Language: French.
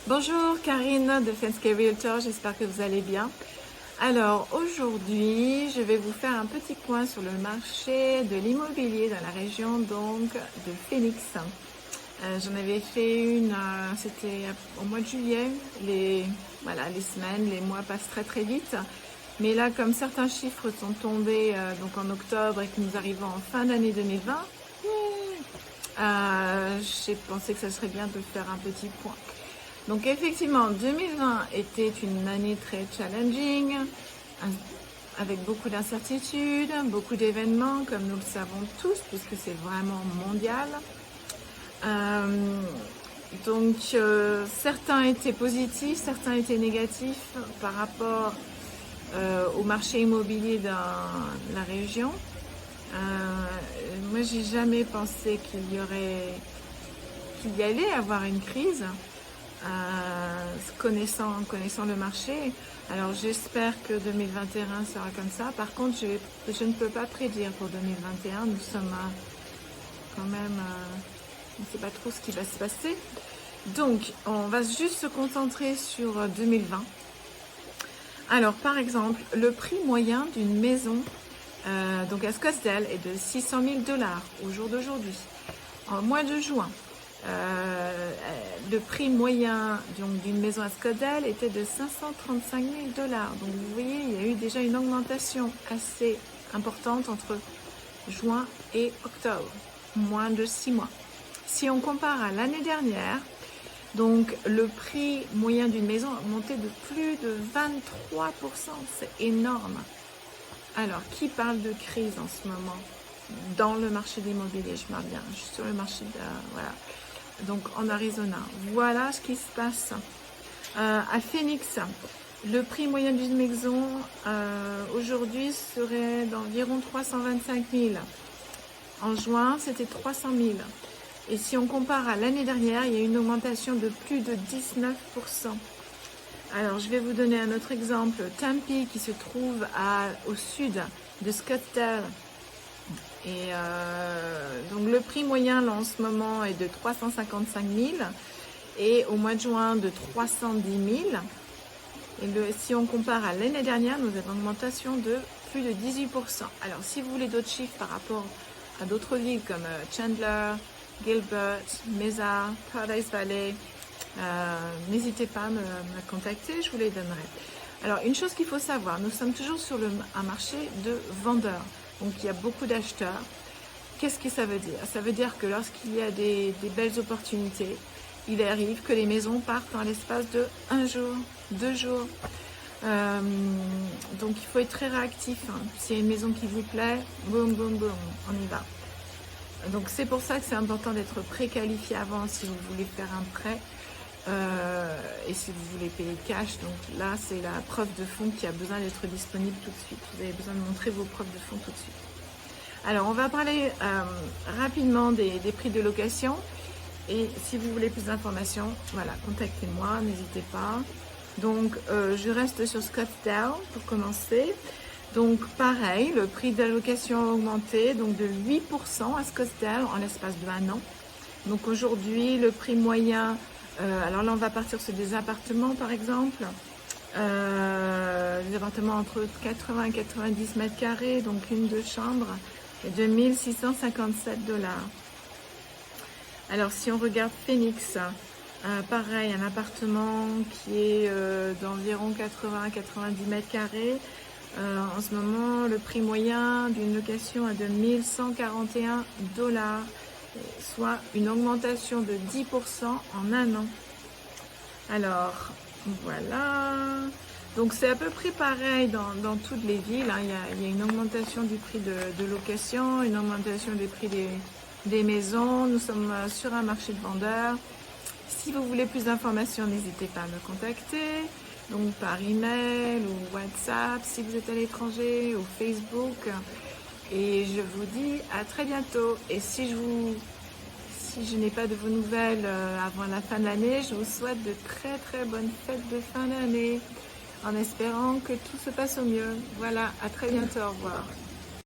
Bonjour Karine de Fensky Realtor, j'espère que vous allez bien. Alors aujourd'hui, je vais vous faire un petit point sur le marché de l'immobilier dans la région donc de Phoenix. J'en avais fait une, c'était au mois de juillet. Les semaines, les mois passent très très vite. Mais là, comme certains chiffres sont tombés donc en octobre et que nous arrivons en fin d'année 2020, j'ai pensé que ça serait bien de faire un petit point. Donc effectivement, 2020 était une année très challenging, avec beaucoup d'incertitudes, beaucoup d'événements, comme nous le savons tous, puisque c'est vraiment mondial. Certains étaient positifs, certains étaient négatifs par rapport au marché immobilier dans la région. Moi, j'ai jamais pensé qu'il y allait avoir une crise. Connaissant le marché. Alors j'espère que 2021 sera comme ça. Par contre, je ne peux pas prédire pour 2021. Nous sommes quand même, on ne sait pas trop ce qui va se passer. Donc, on va juste se concentrer sur 2020. Alors, par exemple, le prix moyen d'une maison donc à Scottsdale est de 600 000 $ au jour d'aujourd'hui. En mois de juin, le prix moyen d'une maison à Scottsdale était de 535 000 $. Donc vous voyez, il y a eu déjà une augmentation assez importante entre juin et octobre, moins de 6 mois. Si on compare à l'année dernière, donc le prix moyen d'une maison a augmenté de plus de 23%, c'est énorme. Alors, qui parle de crise en ce moment dans le marché de l'immobilier? Je parle bien, je suis sur le marché voilà. Donc en Arizona, voilà ce qui se passe. À Phoenix, le prix moyen d'une maison aujourd'hui serait d'environ 325 000. En juin, c'était 300 000. Et si on compare à l'année dernière, il y a une augmentation de plus de 19%. Alors, je vais vous donner un autre exemple. Tempe, qui se trouve au sud de Scottsdale. Et donc, le prix moyen, là, en ce moment, est de 355 000. Et au mois de juin, de 310 000. Et si on compare à l'année dernière, nous avons une augmentation de plus de 18%. Alors, si vous voulez d'autres chiffres par rapport à d'autres villes comme Chandler, Gilbert, Mesa, Paradise Valley, n'hésitez pas à me contacter, je vous les donnerai. Alors, une chose qu'il faut savoir, nous sommes toujours sur un marché de vendeurs. Donc, il y a beaucoup d'acheteurs. Qu'est-ce que ça veut dire? Ça veut dire que lorsqu'il y a des belles opportunités, il arrive que les maisons partent en l'espace de 1 jour, 2 jours. Donc, il faut être très réactif. S'il y a une maison qui vous plaît, boum, boum, boum, on y va. Donc, c'est pour ça que c'est important d'être préqualifié avant si vous voulez faire un prêt. Et si vous voulez payer cash, donc là c'est la preuve de fonds qui a besoin d'être disponible tout de suite. Vous avez besoin de montrer vos preuves de fonds tout de suite. Alors on va parler rapidement des prix de location. Et si vous voulez plus d'informations, voilà, contactez-moi, n'hésitez pas. Donc je reste sur Scottsdale pour commencer. Donc pareil, le prix de la location a augmenté donc de 8% à Scottsdale en l'espace de 1 an. Donc aujourd'hui le prix moyen, alors là on va partir sur des appartements par exemple, des appartements entre 80 et 90 mètres carrés, donc une 2 chambres, et de 1 657 $. Alors si on regarde Phoenix, pareil, un appartement qui est d'environ 80 à 90 mètres carrés. En ce moment, le prix moyen d'une location est de 1 141 $, soit une augmentation de 10% en 1 an. Alors, voilà. Donc, c'est à peu près pareil dans toutes les villes. Il y a une augmentation du prix de location, une augmentation des prix des maisons. Nous sommes sur un marché de vendeurs. Si vous voulez plus d'informations, n'hésitez pas à me contacter. Donc, par email ou WhatsApp, si vous êtes à l'étranger, ou Facebook. Et je vous dis à très bientôt. Et si je n'ai pas de vos nouvelles avant la fin de l'année, je vous souhaite de très très bonnes fêtes de fin d'année, en espérant que tout se passe au mieux. Voilà, à très bientôt, au revoir.